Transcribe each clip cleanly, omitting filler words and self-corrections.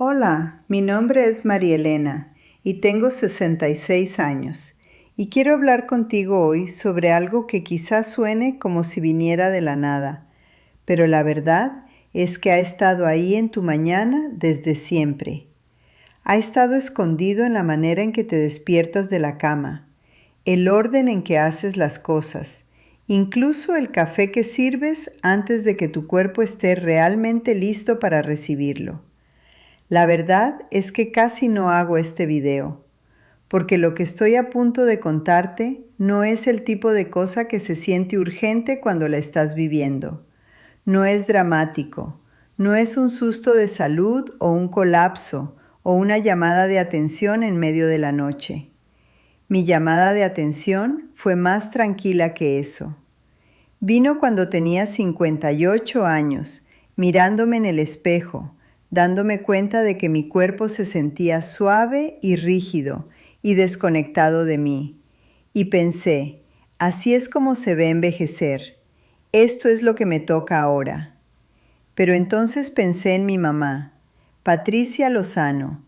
Hola, mi nombre es María Elena y tengo 66 años y quiero hablar contigo hoy sobre algo que quizás suene como si viniera de la nada, pero la verdad es que ha estado ahí en tu mañana desde siempre. Ha estado escondido en la manera en que te despiertas de la cama, el orden en que haces las cosas, incluso el café que sirves antes de que tu cuerpo esté realmente listo para recibirlo. La verdad es que casi no hago este video, porque lo que estoy a punto de contarte no es el tipo de cosa que se siente urgente cuando la estás viviendo. No es dramático, no es un susto de salud o un colapso o una llamada de atención en medio de la noche. Mi llamada de atención fue más tranquila que eso. Vino cuando tenía 58 años, mirándome en el espejo, dándome cuenta de que mi cuerpo se sentía suave y rígido y desconectado de mí. Y pensé, así es como se ve envejecer. Esto es lo que me toca ahora. Pero entonces pensé en mi mamá, Patricia Lozano.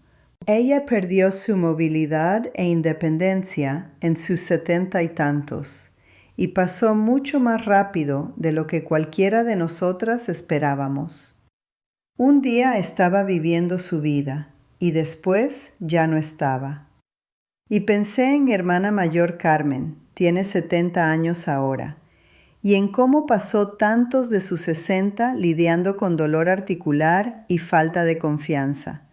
Ella perdió su movilidad e independencia en sus 70 y tantos y pasó mucho más rápido de lo que cualquiera de nosotras esperábamos. Un día estaba viviendo su vida y después ya no estaba. Y pensé en mi hermana mayor Carmen, tiene 70 años ahora, y en cómo pasó tantos de sus 60 lidiando con dolor articular y falta de confianza,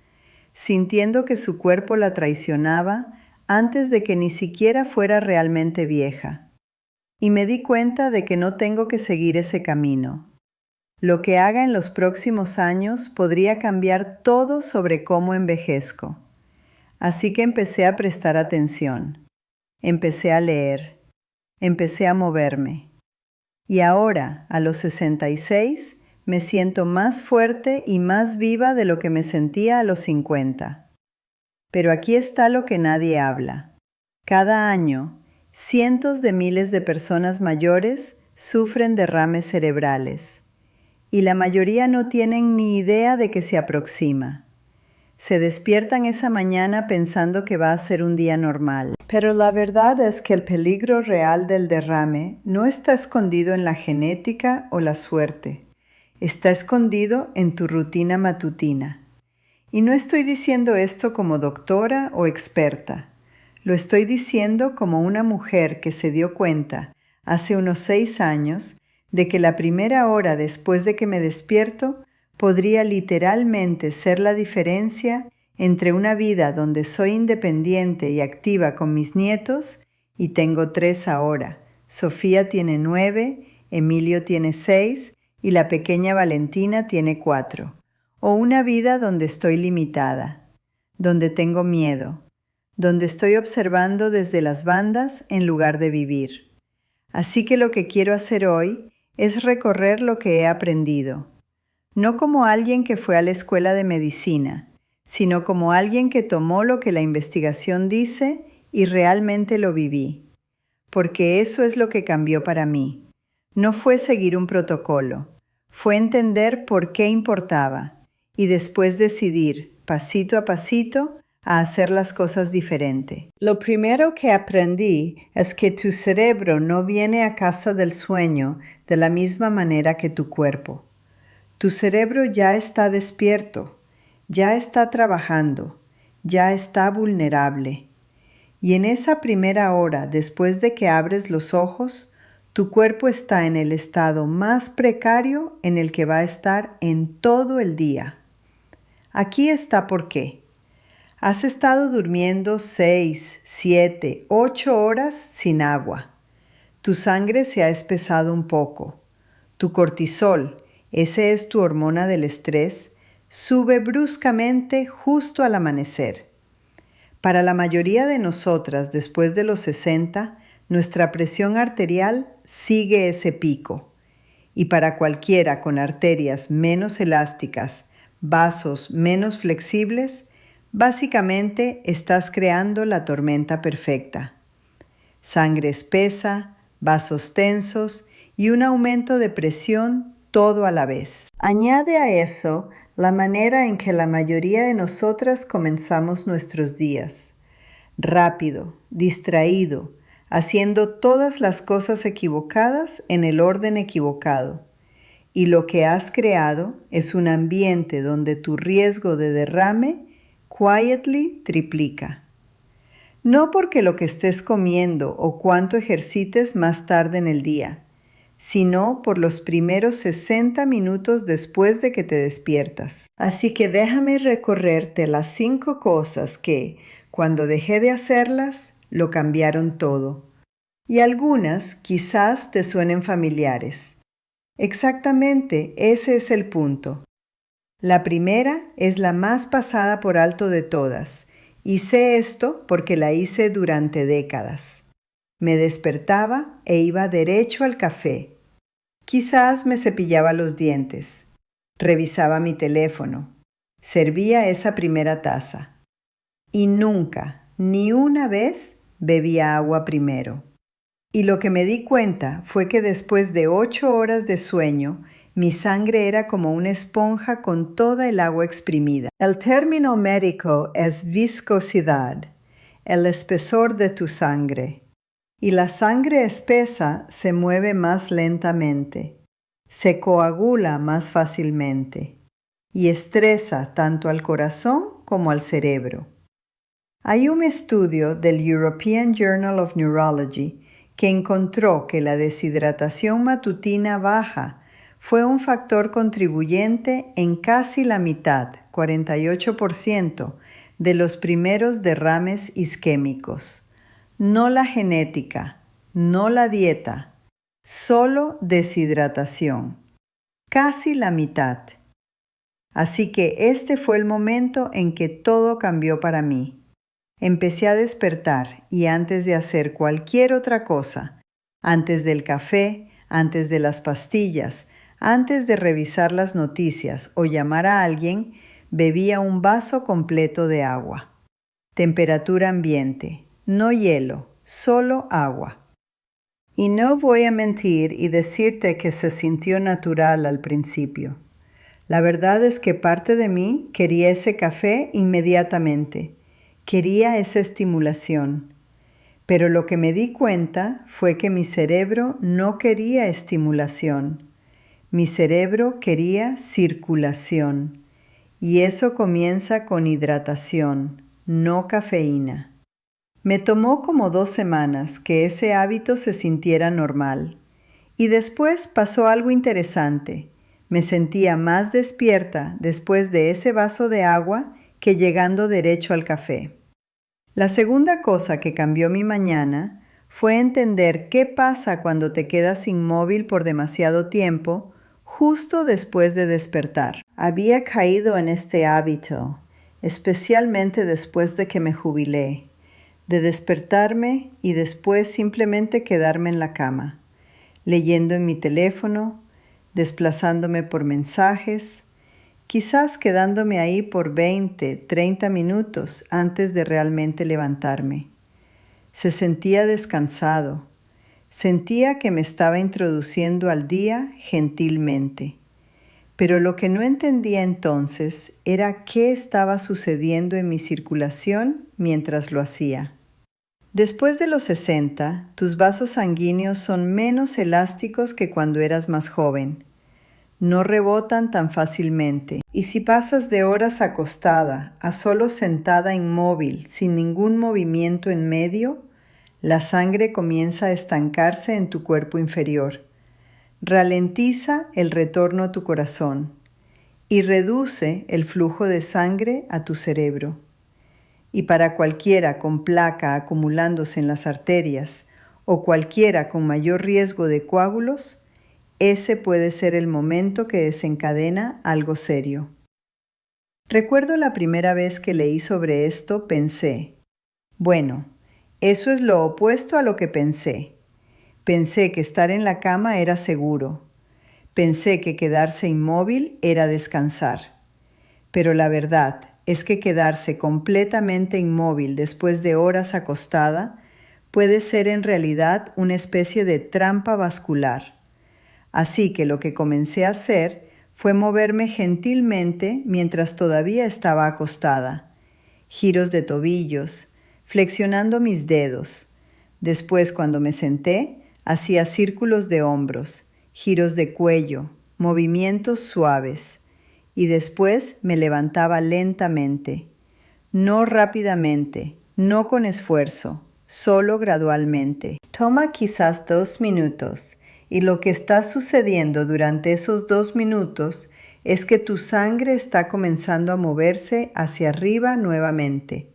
sintiendo que su cuerpo la traicionaba antes de que ni siquiera fuera realmente vieja. Y me di cuenta de que no tengo que seguir ese camino. Lo que haga en los próximos años podría cambiar todo sobre cómo envejezco. Así que empecé a prestar atención. Empecé a leer. Empecé a moverme. Y ahora, a los 66, me siento más fuerte y más viva de lo que me sentía a los 50. Pero aquí está lo que nadie habla. Cada año, cientos de miles de personas mayores sufren derrames cerebrales y la mayoría no tienen ni idea de que se aproxima. Se despiertan esa mañana pensando que va a ser un día normal. Pero la verdad es que el peligro real del derrame no está escondido en la genética o la suerte. Está escondido en tu rutina matutina. Y no estoy diciendo esto como doctora o experta. Lo estoy diciendo como una mujer que se dio cuenta, hace unos 6 años, de que la primera hora después de que me despierto podría literalmente ser la diferencia entre una vida donde soy independiente y activa con mis nietos, y tengo 3 ahora. Sofía tiene 9, Emilio tiene 6 y la pequeña Valentina tiene 4. O una vida donde estoy limitada, donde tengo miedo, donde estoy observando desde las bandas en lugar de vivir. Así que lo que quiero hacer hoy es recorrer lo que he aprendido, no como alguien que fue a la escuela de medicina, sino como alguien que tomó lo que la investigación dice y realmente lo viví, porque eso es lo que cambió para mí. No fue seguir un protocolo, fue entender por qué importaba y después decidir, pasito a pasito, a hacer las cosas diferente. Lo primero que aprendí es que tu cerebro no viene a casa del sueño de la misma manera que tu cuerpo. Tu cerebro ya está despierto, ya está trabajando, ya está vulnerable. Y en esa primera hora después de que abres los ojos, tu cuerpo está en el estado más precario en el que va a estar en todo el día. Aquí está por qué. Has estado durmiendo 6, 7, 8 horas sin agua. Tu sangre se ha espesado un poco. Tu cortisol, ese es tu hormona del estrés, sube bruscamente justo al amanecer. Para la mayoría de nosotras, después de los 60, nuestra presión arterial sigue ese pico. Y para cualquiera con arterias menos elásticas, vasos menos flexibles, básicamente estás creando la tormenta perfecta. Sangre espesa, vasos tensos y un aumento de presión todo a la vez. Añade a eso la manera en que la mayoría de nosotras comenzamos nuestros días. Rápido, distraído, haciendo todas las cosas equivocadas en el orden equivocado. Y lo que has creado es un ambiente donde tu riesgo de derrame quietly triplica. No porque lo que estés comiendo o cuánto ejercites más tarde en el día, sino por los primeros 60 minutos después de que te despiertas. Así que déjame recorrerte las 5 cosas que, cuando dejé de hacerlas, lo cambiaron todo. Y algunas quizás te suenen familiares. Exactamente, ese es el punto. La primera es la más pasada por alto de todas, y sé esto porque la hice durante décadas. Me despertaba e iba derecho al café. Quizás me cepillaba los dientes, revisaba mi teléfono, servía esa primera taza. Y nunca, ni una vez, bebía agua primero. Y lo que me di cuenta fue que después de 8 horas de sueño, mi sangre era como una esponja con toda el agua exprimida. El término médico es viscosidad, el espesor de tu sangre. Y la sangre espesa se mueve más lentamente, se coagula más fácilmente y estresa tanto al corazón como al cerebro. Hay un estudio del European Journal of Neurology que encontró que la deshidratación matutina baja fue un factor contribuyente en casi la mitad, 48%, de los primeros derrames isquémicos. No la genética, no la dieta, solo deshidratación. Casi la mitad. Así que este fue el momento en que todo cambió para mí. Empecé a despertar y antes de hacer cualquier otra cosa, antes del café, antes de las pastillas, antes de revisar las noticias o llamar a alguien, bebía un vaso completo de agua. Temperatura ambiente, no hielo, solo agua. Y no voy a mentir y decirte que se sintió natural al principio. La verdad es que parte de mí quería ese café inmediatamente. Quería esa estimulación. Pero lo que me di cuenta fue que mi cerebro no quería estimulación. Mi cerebro quería circulación. Y eso comienza con hidratación, no cafeína. Me tomó como 2 semanas que ese hábito se sintiera normal. Y después pasó algo interesante. Me sentía más despierta después de ese vaso de agua que llegando derecho al café. La segunda cosa que cambió mi mañana fue entender qué pasa cuando te quedas inmóvil por demasiado tiempo justo después de despertar. Había caído en este hábito, especialmente después de que me jubilé, de despertarme y después simplemente quedarme en la cama, leyendo en mi teléfono, desplazándome por mensajes, quizás quedándome ahí por 20, 30 minutos antes de realmente levantarme. Se sentía descansado, sentía que me estaba introduciendo al día gentilmente. Pero lo que no entendía entonces era qué estaba sucediendo en mi circulación mientras lo hacía. Después de los 60, tus vasos sanguíneos son menos elásticos que cuando eras más joven. No rebotan tan fácilmente. Y si pasas de horas acostada a solo sentada inmóvil, sin ningún movimiento en medio, la sangre comienza a estancarse en tu cuerpo inferior. Ralentiza el retorno a tu corazón y reduce el flujo de sangre a tu cerebro. Y para cualquiera con placa acumulándose en las arterias o cualquiera con mayor riesgo de coágulos, ese puede ser el momento que desencadena algo serio. Recuerdo la primera vez que leí sobre esto, pensé, bueno, eso es lo opuesto a lo que pensé. Pensé que estar en la cama era seguro. Pensé que quedarse inmóvil era descansar. Pero la verdad es que quedarse completamente inmóvil después de horas acostada puede ser en realidad una especie de trampa vascular. Así que lo que comencé a hacer fue moverme gentilmente mientras todavía estaba acostada. Giros de tobillos, flexionando mis dedos. Después, cuando me senté, hacía círculos de hombros, giros de cuello, movimientos suaves. Y después me levantaba lentamente. No rápidamente, no con esfuerzo, solo gradualmente. Toma quizás 2 minutos. Y lo que está sucediendo durante esos 2 minutos es que tu sangre está comenzando a moverse hacia arriba nuevamente.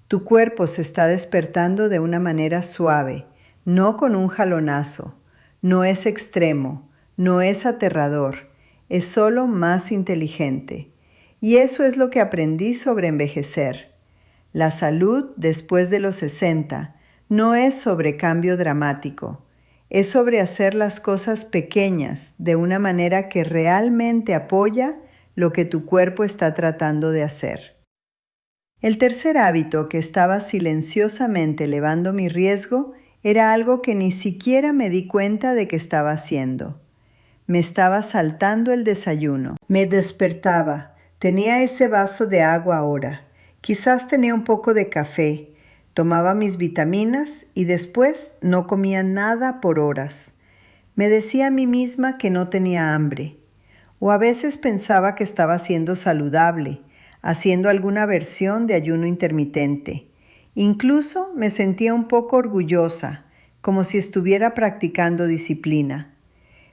Tu cuerpo se está despertando de una manera suave, no con un jalonazo. No es extremo, no es aterrador, es solo más inteligente. Y eso es lo que aprendí sobre envejecer. La salud después de los 60 no es sobre cambio dramático. Es sobre hacer las cosas pequeñas de una manera que realmente apoya lo que tu cuerpo está tratando de hacer. El tercer hábito que estaba silenciosamente elevando mi riesgo era algo que ni siquiera me di cuenta de que estaba haciendo. Me estaba saltando el desayuno. Me despertaba. Tenía ese vaso de agua ahora. Quizás tenía un poco de café. Tomaba mis vitaminas y después no comía nada por horas. Me decía a mí misma que no tenía hambre. O a veces pensaba que estaba siendo saludable, haciendo alguna versión de ayuno intermitente. Incluso me sentía un poco orgullosa, como si estuviera practicando disciplina.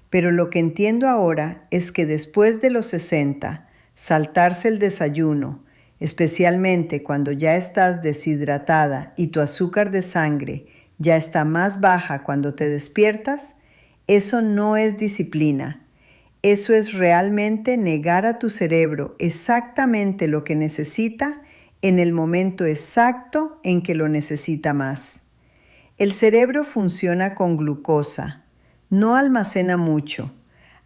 Pero lo que entiendo ahora es que después de los 60, saltarse el desayuno, especialmente cuando ya estás deshidratada y tu azúcar de sangre ya está más baja cuando te despiertas, eso no es disciplina. Eso es realmente negar a tu cerebro exactamente lo que necesita en el momento exacto en que lo necesita más. El cerebro funciona con glucosa, no almacena mucho,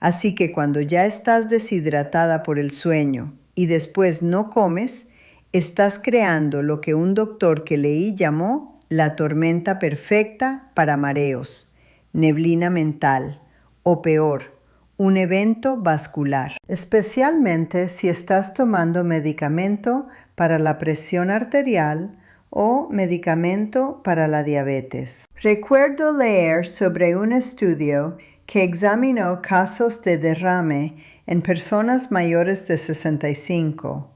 así que cuando ya estás deshidratada por el sueño y después no comes, estás creando lo que un doctor que leí llamó la tormenta perfecta para mareos, neblina mental o peor, un evento vascular. Especialmente si estás tomando medicamento para la presión arterial o medicamento para la diabetes. Recuerdo leer sobre un estudio que examinó casos de derrame en personas mayores de 65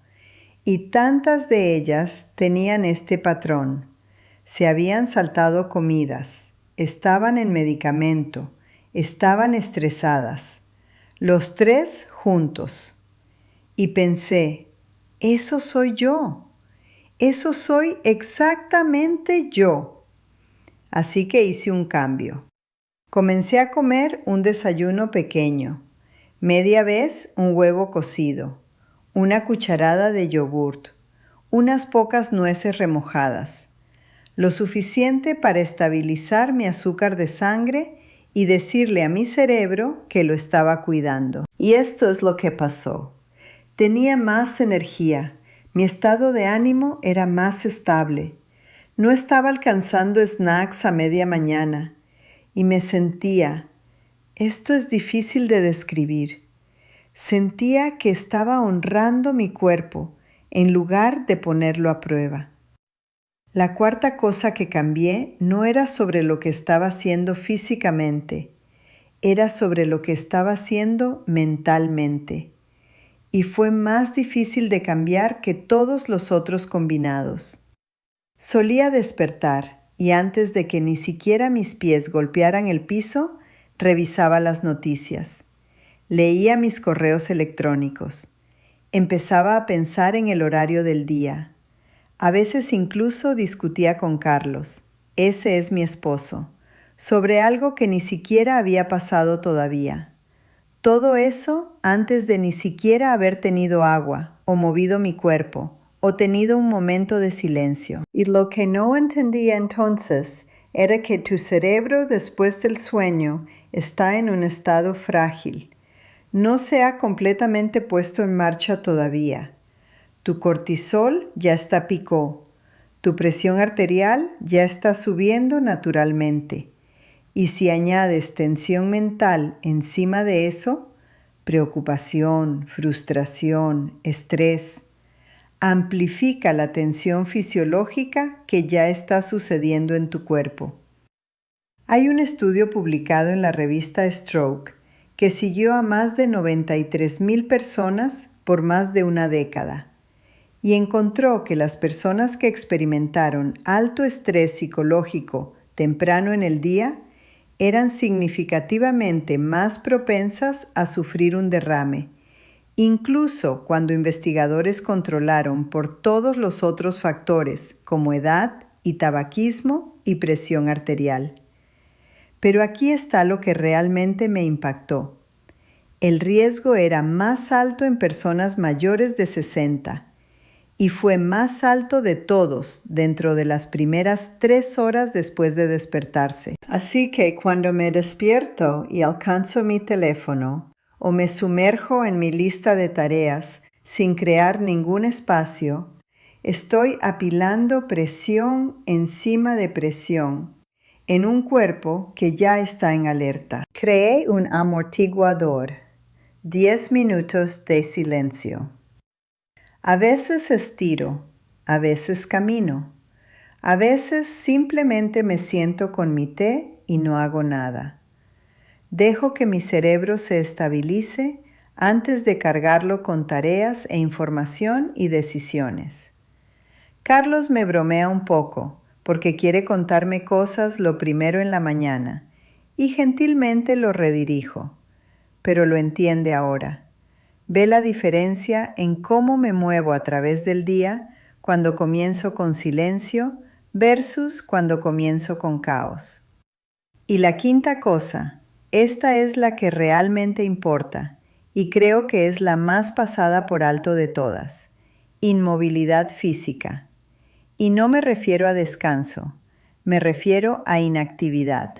y tantas de ellas tenían este patrón. Se habían saltado comidas, estaban en medicamento, estaban estresadas, los 3 juntos. Y pensé, eso soy yo. Eso soy exactamente yo. Así que hice un cambio. Comencé a comer un desayuno pequeño, media vez un huevo cocido, una cucharada de yogurt, unas pocas nueces remojadas, lo suficiente para estabilizar mi azúcar de sangre y decirle a mi cerebro que lo estaba cuidando. Y esto es lo que pasó. Tenía más energía. Mi estado de ánimo era más estable. No estaba alcanzando snacks a media mañana y me sentía, esto es difícil de describir, sentía que estaba honrando mi cuerpo en lugar de ponerlo a prueba. La cuarta cosa que cambié no era sobre lo que estaba haciendo físicamente, era sobre lo que estaba haciendo mentalmente. Y fue más difícil de cambiar que todos los otros combinados. Solía despertar y antes de que ni siquiera mis pies golpearan el piso, revisaba las noticias. Leía mis correos electrónicos. Empezaba a pensar en el horario del día. A veces incluso discutía con Carlos, ese es mi esposo, sobre algo que ni siquiera había pasado todavía. Todo eso antes de ni siquiera haber tenido agua, o movido mi cuerpo, o tenido un momento de silencio. Y lo que no entendía entonces era que tu cerebro después del sueño está en un estado frágil. No se ha completamente puesto en marcha todavía. Tu cortisol ya está picó. Tu presión arterial ya está subiendo naturalmente. Y si añades tensión mental encima de eso, preocupación, frustración, estrés, amplifica la tensión fisiológica que ya está sucediendo en tu cuerpo. Hay un estudio publicado en la revista Stroke que siguió a más de 93,000 personas por más de una década y encontró que las personas que experimentaron alto estrés psicológico temprano en el día eran significativamente más propensas a sufrir un derrame, incluso cuando investigadores controlaron por todos los otros factores como edad y tabaquismo y presión arterial. Pero aquí está lo que realmente me impactó. El riesgo era más alto en personas mayores de 60 y fue más alto de todos dentro de las primeras 3 horas después de despertarse. Así que cuando me despierto y alcanzo mi teléfono o me sumerjo en mi lista de tareas sin crear ningún espacio, estoy apilando presión encima de presión en un cuerpo que ya está en alerta. Creé un amortiguador. 10 minutos de silencio. A veces estiro, a veces camino, a veces simplemente me siento con mi té y no hago nada. Dejo que mi cerebro se estabilice antes de cargarlo con tareas e información y decisiones. Carlos me bromea un poco porque quiere contarme cosas lo primero en la mañana y gentilmente lo redirijo, pero lo entiende ahora. Ve la diferencia en cómo me muevo a través del día cuando comienzo con silencio versus cuando comienzo con caos. Y la quinta cosa, esta es la que realmente importa y creo que es la más pasada por alto de todas: inmovilidad física. Y no me refiero a descanso, me refiero a inactividad.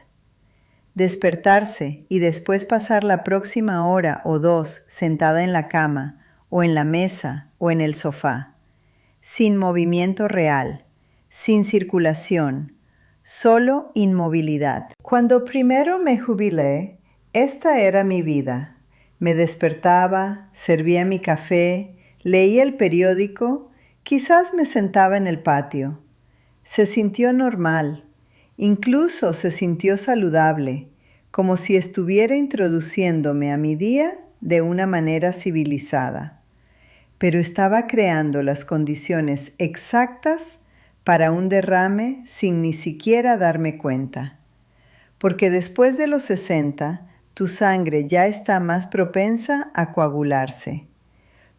Despertarse y después pasar la próxima hora o 2 sentada en la cama, o en la mesa, o en el sofá, sin movimiento real, sin circulación, solo inmovilidad. Cuando primero me jubilé, esta era mi vida. Me despertaba, servía mi café, leía el periódico, quizás me sentaba en el patio. Se sintió normal. Incluso se sintió saludable, como si estuviera introduciéndome a mi día de una manera civilizada. Pero estaba creando las condiciones exactas para un derrame sin ni siquiera darme cuenta. Porque después de los 60, tu sangre ya está más propensa a coagularse.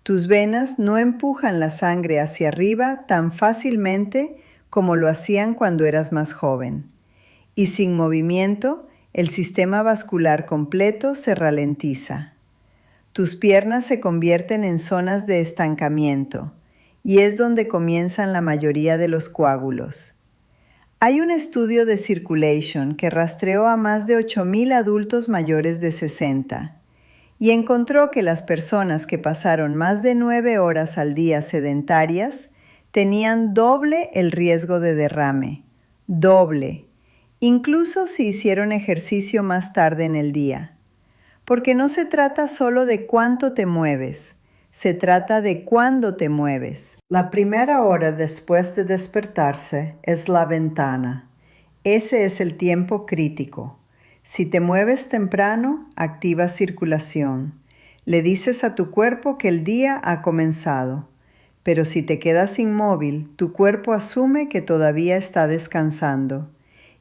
Tus venas no empujan la sangre hacia arriba tan fácilmente como lo hacían cuando eras más joven. Y sin movimiento, el sistema vascular completo se ralentiza. Tus piernas se convierten en zonas de estancamiento, y es donde comienzan la mayoría de los coágulos. Hay un estudio de Circulation que rastreó a más de 8,000 adultos mayores de 60 y encontró que las personas que pasaron más de 9 horas al día sedentarias tenían doble el riesgo de derrame, doble, incluso si hicieron ejercicio más tarde en el día. Porque no se trata solo de cuánto te mueves, se trata de cuándo te mueves. La primera hora después de despertarse es la ventana. Ese es el tiempo crítico. Si te mueves temprano, activas circulación. Le dices a tu cuerpo que el día ha comenzado. Pero si te quedas inmóvil, tu cuerpo asume que todavía está descansando.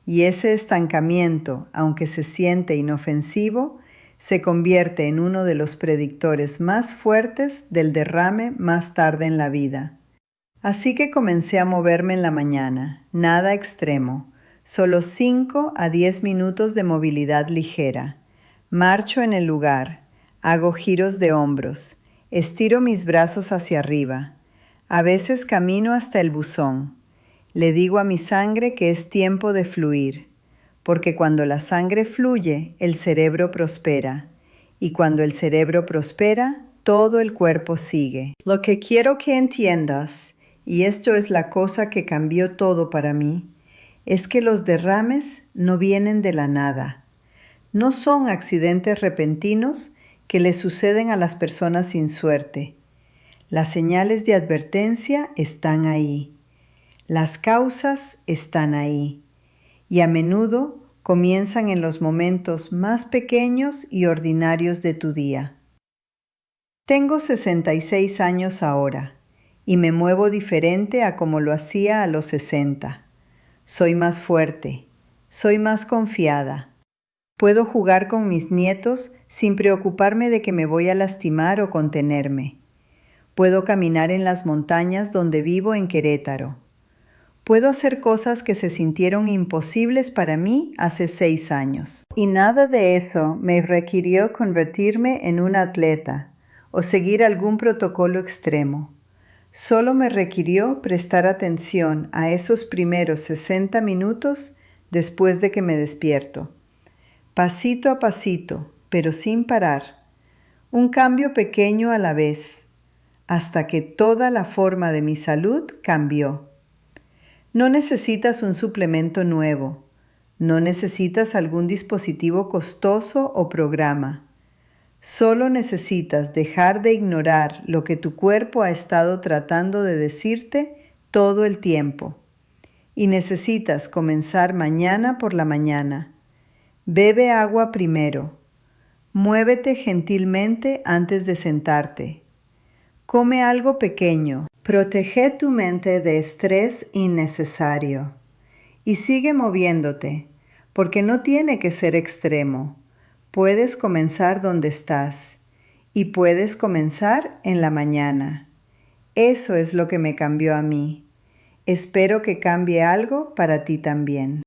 Y ese estancamiento, aunque se siente inofensivo, se convierte en uno de los predictores más fuertes del derrame más tarde en la vida. Así que comencé a moverme en la mañana, nada extremo, solo 5 a 10 minutos de movilidad ligera. Marcho en el lugar, hago giros de hombros, estiro mis brazos hacia arriba. A veces camino hasta el buzón. Le digo a mi sangre que es tiempo de fluir, porque cuando la sangre fluye, el cerebro prospera, y cuando el cerebro prospera, todo el cuerpo sigue. Lo que quiero que entiendas, y esto es la cosa que cambió todo para mí, es que los derrames no vienen de la nada. No son accidentes repentinos que le suceden a las personas sin suerte. Las señales de advertencia están ahí. Las causas están ahí. Y a menudo comienzan en los momentos más pequeños y ordinarios de tu día. Tengo 66 años ahora y me muevo diferente a como lo hacía a los 60. Soy más fuerte, soy más confiada. Puedo jugar con mis nietos sin preocuparme de que me voy a lastimar o contenerme. Puedo caminar en las montañas donde vivo en Querétaro. Puedo hacer cosas que se sintieron imposibles para mí hace 6 años. Y nada de eso me requirió convertirme en un atleta o seguir algún protocolo extremo. Solo me requirió prestar atención a esos primeros 60 minutos después de que me despierto. Pasito a pasito, pero sin parar. Un cambio pequeño a la vez, hasta que toda la forma de mi salud cambió. No necesitas un suplemento nuevo. No necesitas algún dispositivo costoso o programa. Solo necesitas dejar de ignorar lo que tu cuerpo ha estado tratando de decirte todo el tiempo. Y necesitas comenzar mañana por la mañana. Bebe agua primero. Muévete gentilmente antes de sentarte. Come algo pequeño. Protege tu mente de estrés innecesario. Y sigue moviéndote, porque no tiene que ser extremo. Puedes comenzar donde estás y puedes comenzar en la mañana. Eso es lo que me cambió a mí. Espero que cambie algo para ti también.